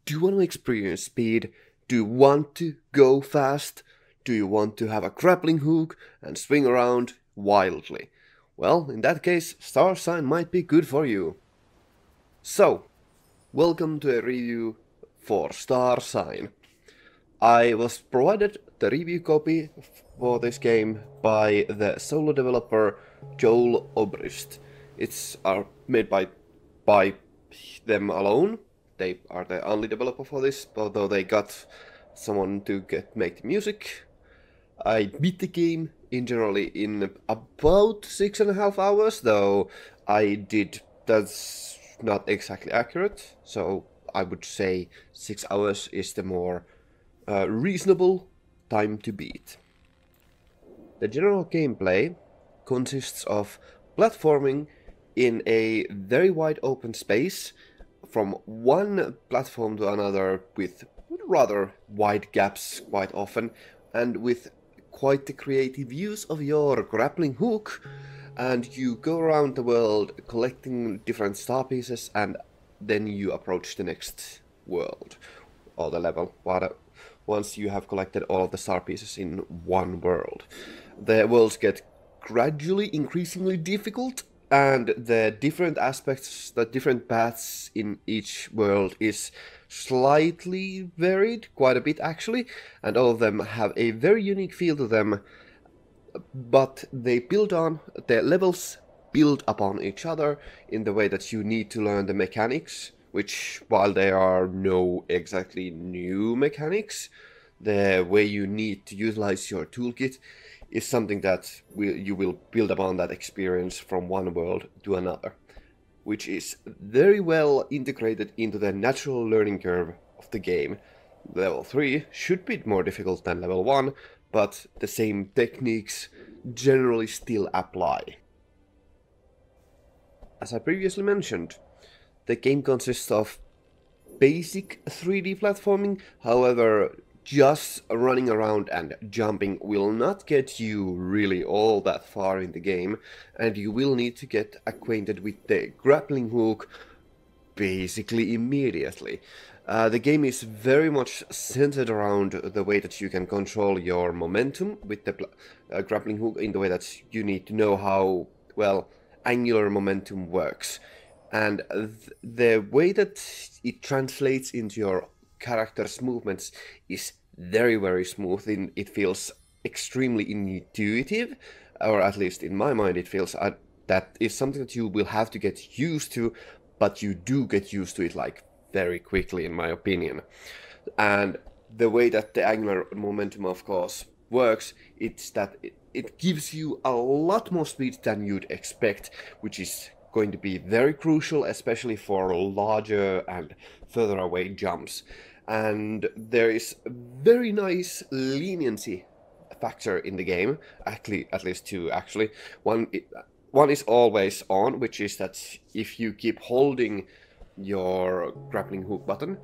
Do you want to experience speed? Do you want to go fast? Do you want to have a grappling hook and swing around wildly? Well, in that case, Star Sign might be good for you. So, welcome to a review for Star Sign. I was provided the review copy for this game by the solo developer Joel Obrist. It's made by them alone. They are the only developer for this, although they got someone to make the music. I beat the game in about 6.5 hours, though that's not exactly accurate, so I would say 6 hours is the more reasonable time to beat. The general gameplay consists of platforming in a very wide open space from one platform to another with rather wide gaps quite often, and with quite the creative use of your grappling hook, and you go around the world collecting different star pieces, and then you approach the next world or the level once you have collected all of the star pieces in one world. The worlds get gradually increasingly difficult, and the different aspects, the different paths in each world is slightly varied, quite a bit actually, and all of them have a very unique feel to them, but the levels build upon each other in the way that you need to learn the mechanics, which, while there are no exactly new mechanics, the way you need to utilize your toolkit is something that you will build upon that experience from one world to another, which is very well integrated into the natural learning curve of the game. Level 3 should be more difficult than level 1, but the same techniques generally still apply. As I previously mentioned, the game consists of basic 3D platforming. However, just running around and jumping will not get you really all that far in the game, and you will need to get acquainted with the grappling hook basically immediately. The game is very much centered around the way that you can control your momentum with the grappling hook, in the way that you need to know how, well, angular momentum works. And the way that it translates into your character's movements is very, very smooth. It feels extremely intuitive, or at least in my mind it feels that is something that you will have to get used to, but you do get used to it like very quickly, in my opinion. And the way that the angular momentum, of course, works, it's that it gives you a lot more speed than you'd expect, which is going to be very crucial, especially for larger and further away jumps. And there is very nice leniency factor in the game, actually, at least two actually. One is always on, which is that if you keep holding your grappling hook button,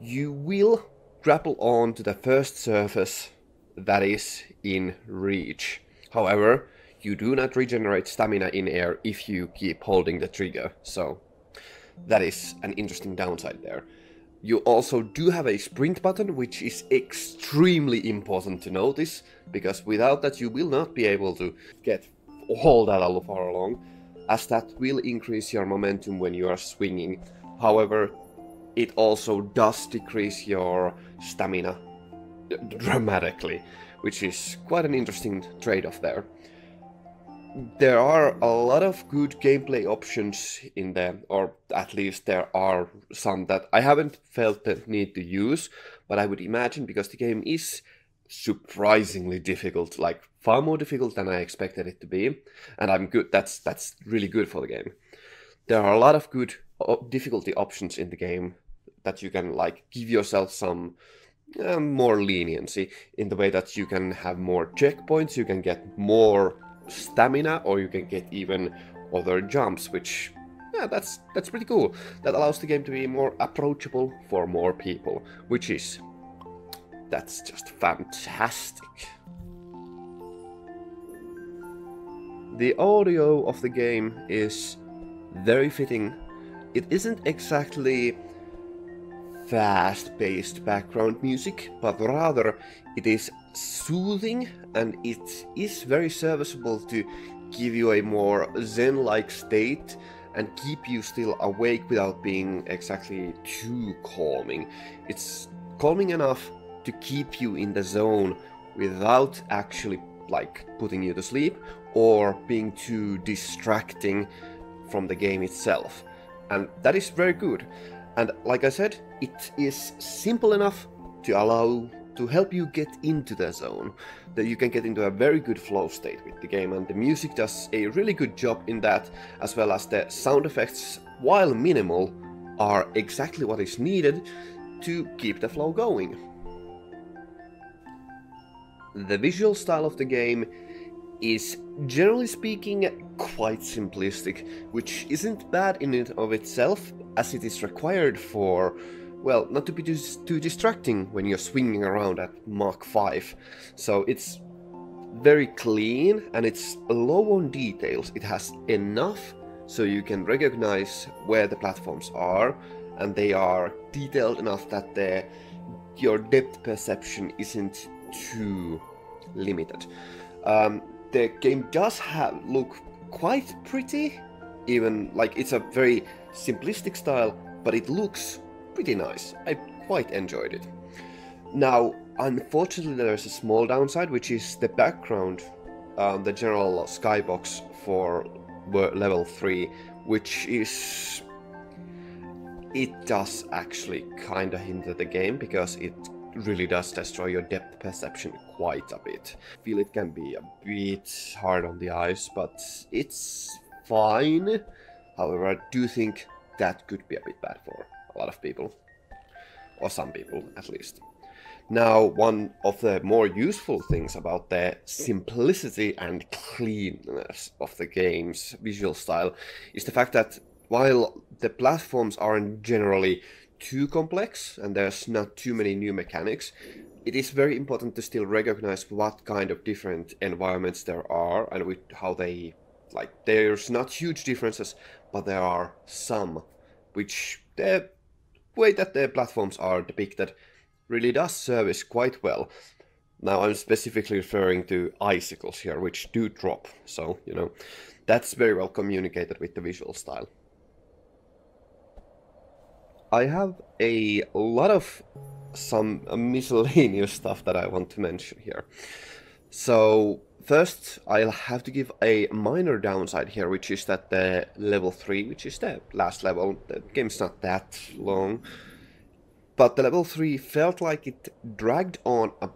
you will grapple on to the first surface that is in reach. However, you do not regenerate stamina in air if you keep holding the trigger, so that is an interesting downside there. You also do have a sprint button, which is extremely important to notice, because without that you will not be able to get all that far along, as that will increase your momentum when you are swinging. However, it also does decrease your stamina dramatically, which is quite an interesting trade-off there. There are a lot of good gameplay options in there, or at least there are some that I haven't felt the need to use, but I would imagine, because the game is surprisingly difficult, like far more difficult than I expected it to be, and I'm good. That's really good for the game. There are a lot of good difficulty options in the game that you can like give yourself some more leniency, in the way that you can have more checkpoints, you can get more stamina, or you can get even other jumps, which, yeah, that's pretty cool. That allows the game to be more approachable for more people, that's just fantastic. The audio of the game is very fitting. It isn't exactly fast-paced background music, but rather it is soothing and it is very serviceable to give you a more zen-like state and keep you still awake without being exactly too calming. It's calming enough to keep you in the zone without actually like putting you to sleep or being too distracting from the game itself. And that is very good. And like I said, it is simple enough to help you get into the zone, that you can get into a very good flow state with the game, and the music does a really good job in that, as well as the sound effects, while minimal, are exactly what is needed to keep the flow going. The visual style of the game is, generally speaking, quite simplistic, which isn't bad in and of itself, as it is required for, well, not to be too distracting when you're swinging around at Mach 5. So it's very clean and it's low on details. It has enough so you can recognize where the platforms are, and they are detailed enough that your depth perception isn't too limited. The game does look quite pretty, even like it's a very simplistic style, but it looks pretty nice. I quite enjoyed it. Now, unfortunately, there's a small downside, which is the background, the general skybox for level 3, which is... it does actually kinda hinder the game, because it really does destroy your depth perception quite a bit. I feel it can be a bit hard on the eyes, but it's fine. However, I do think that could be a bit bad for a lot of people. Or some people, at least. Now, one of the more useful things about the simplicity and cleanness of the game's visual style is the fact that while the platforms aren't generally too complex and there's not too many new mechanics, it is very important to still recognize what kind of different environments there are and with how they, like, there's not huge differences, but there are some, which the way that the platforms are depicted really does service quite well. Now, I'm specifically referring to icicles here, which do drop, so, you know, that's very well communicated with the visual style. I have a lot of some miscellaneous stuff that I want to mention here. So, first, I'll have to give a minor downside here, which is that the level 3, which is the last level, the game's not that long, but the level 3 felt like it dragged on a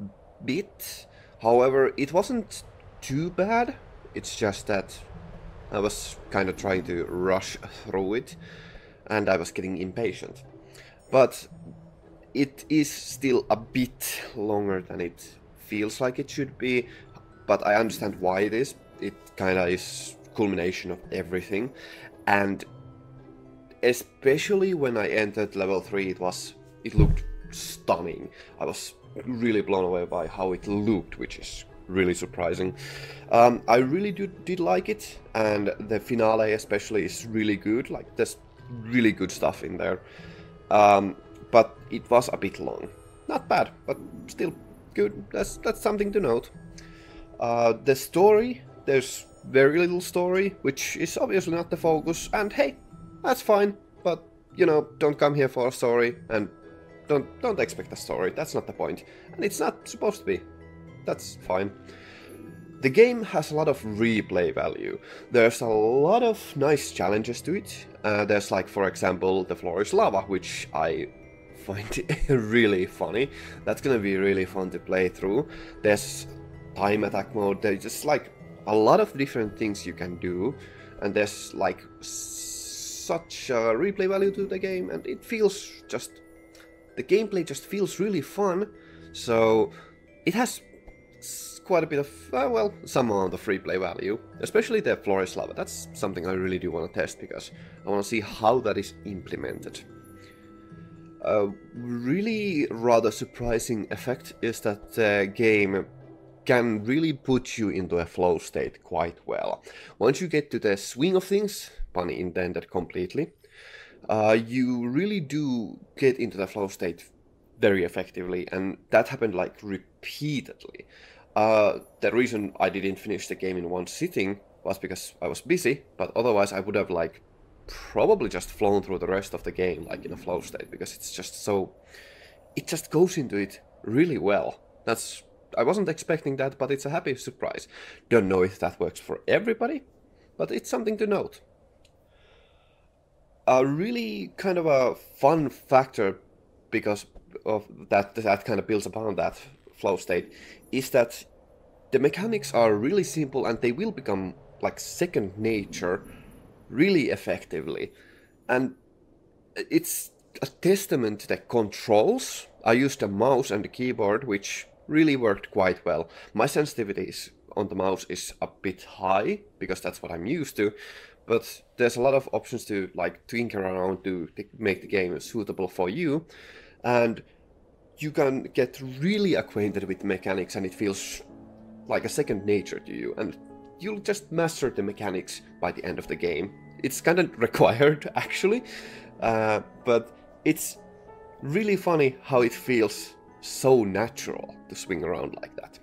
bit. However, it wasn't too bad, it's just that I was kind of trying to rush through it, and I was getting impatient. But it is still a bit longer than it feels like it should be, but I understand why it is. It kinda is culmination of everything, and especially when I entered level 3, it looked stunning. I was really blown away by how it looked, which is really surprising. I really did like it, and the finale especially is really good. Like, there's really good stuff in there. But it was a bit long. Not bad, but still good. That's something to note. The story, there's very little story, which is obviously not the focus, and hey, that's fine, but, you know, don't come here for a story, and don't expect a story, that's not the point. And it's not supposed to be. That's fine. The game has a lot of replay value. There's a lot of nice challenges to it. There's, like, for example, the floor is lava, which I find really funny. That's gonna be really fun to play through. There's time attack mode. There's just, like, a lot of different things you can do, and there's, like, such a replay value to the game, and it feels just... the gameplay just feels really fun, so it has quite a bit of, well, some amount of replay value, especially the floor is lava. That's something I really do want to test, because I want to see how that is implemented. A really rather surprising effect is that the game can really put you into a flow state quite well. Once you get to the swing of things, pun intended completely, You really do get into the flow state very effectively, and that happened like repeatedly. The reason I didn't finish the game in one sitting was because I was busy, but otherwise I would have like probably just flown through the rest of the game like in a flow state, because it's just so, it just goes into it really well. I wasn't expecting that, but it's a happy surprise. Don't know if that works for everybody, but it's something to note. A really kind of a fun factor, because of that kind of builds upon that flow state, is that the mechanics are really simple and they will become like second nature really effectively. And it's a testament to the controls. I used a mouse and a keyboard, which really worked quite well. My sensitivities on the mouse is a bit high, because that's what I'm used to, but there's a lot of options to like tinker around to make the game suitable for you, and you can get really acquainted with the mechanics and it feels like a second nature to you, and you'll just master the mechanics by the end of the game. It's kind of required, actually, but it's really funny how it feels so natural to swing around like that.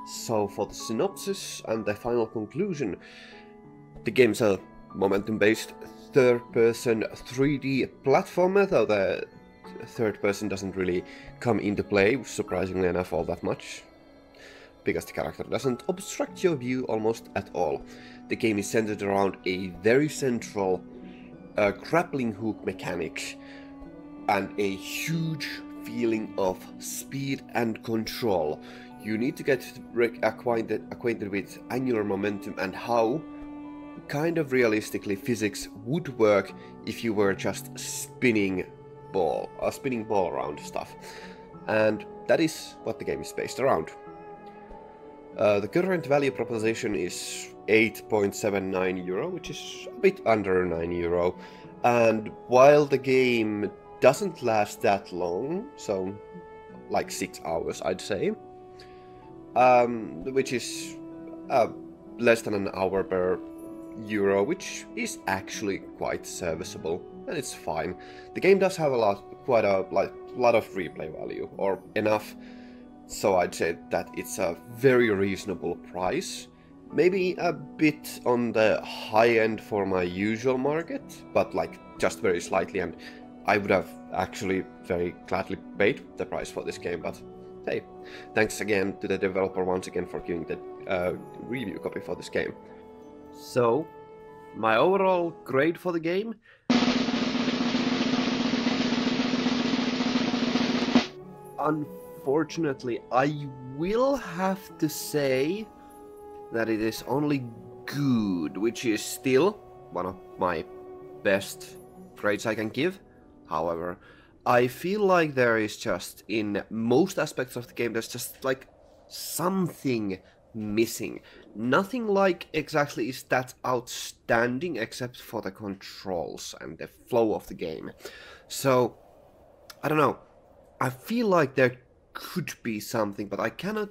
So for the synopsis and the final conclusion, the game's a momentum-based third-person 3D platformer, though the third person doesn't really come into play, surprisingly enough, all that much, because the character doesn't obstruct your view almost at all. The game is centered around a very central grappling hook mechanic and a huge feeling of speed and control. You need to get acquainted with angular momentum and how kind of realistically physics would work if you were just spinning ball around stuff. And that is what the game is based around. The current value proposition is 8.79 euro, which is a bit under 9 euro. And while the game doesn't last that long, so like 6 hours I'd say, which is less than an hour per euro, which is actually quite serviceable, and it's fine. The game does have quite a lot of replay value, or enough, so I'd say that it's a very reasonable price. Maybe a bit on the high end for my usual market, but like just very slightly, and I would have actually very gladly paid the price for this game, but hey, thanks again to the developer once again for giving the review copy for this game. So, my overall grade for the game? Unfortunately, I will have to say that it is only good, which is still one of my best grades I can give. However, I feel like there is just, in most aspects of the game, there's just like something missing. Nothing like exactly is that outstanding except for the controls and the flow of the game. So, I don't know. I feel like there could be something, but I cannot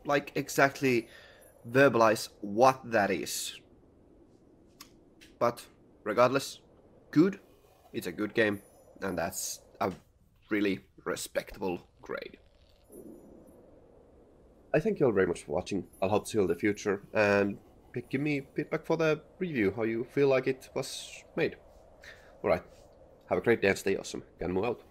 like exactly verbalize what that is. But regardless, good. It's a good game, and that's a really respectable grade. I thank you all very much for watching. I'll hope to see you in the future, and give me feedback for the review, how you feel like it was made. Alright, have a great day and stay awesome. Ganmu out.